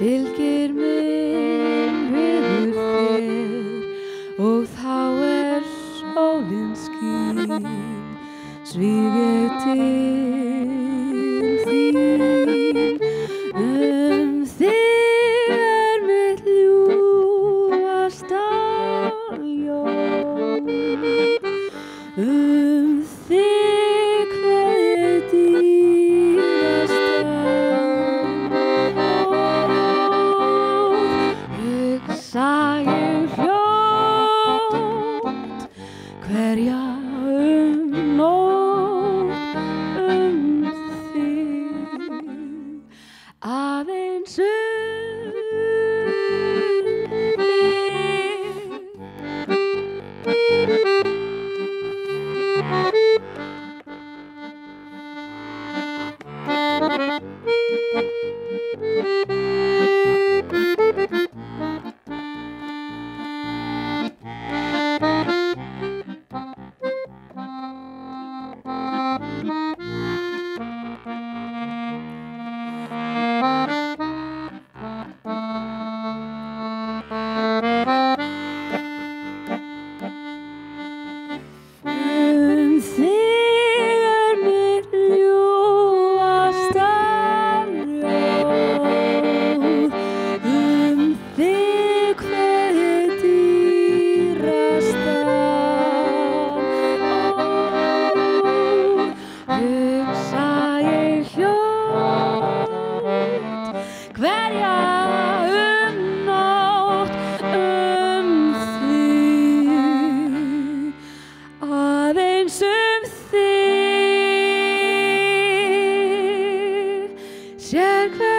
fylgir minn hugur þér og þá sólin skín svíf ég til þín þig mitt ljúfasta ljóð þig kveð dýrasta hugsa ég hljótt hverja nótt þig aðeins þig mitt ljúfasta ljóð þig kveð dýrasta hugsa ég hljótt hverja nótt þig aðeins þig sér hver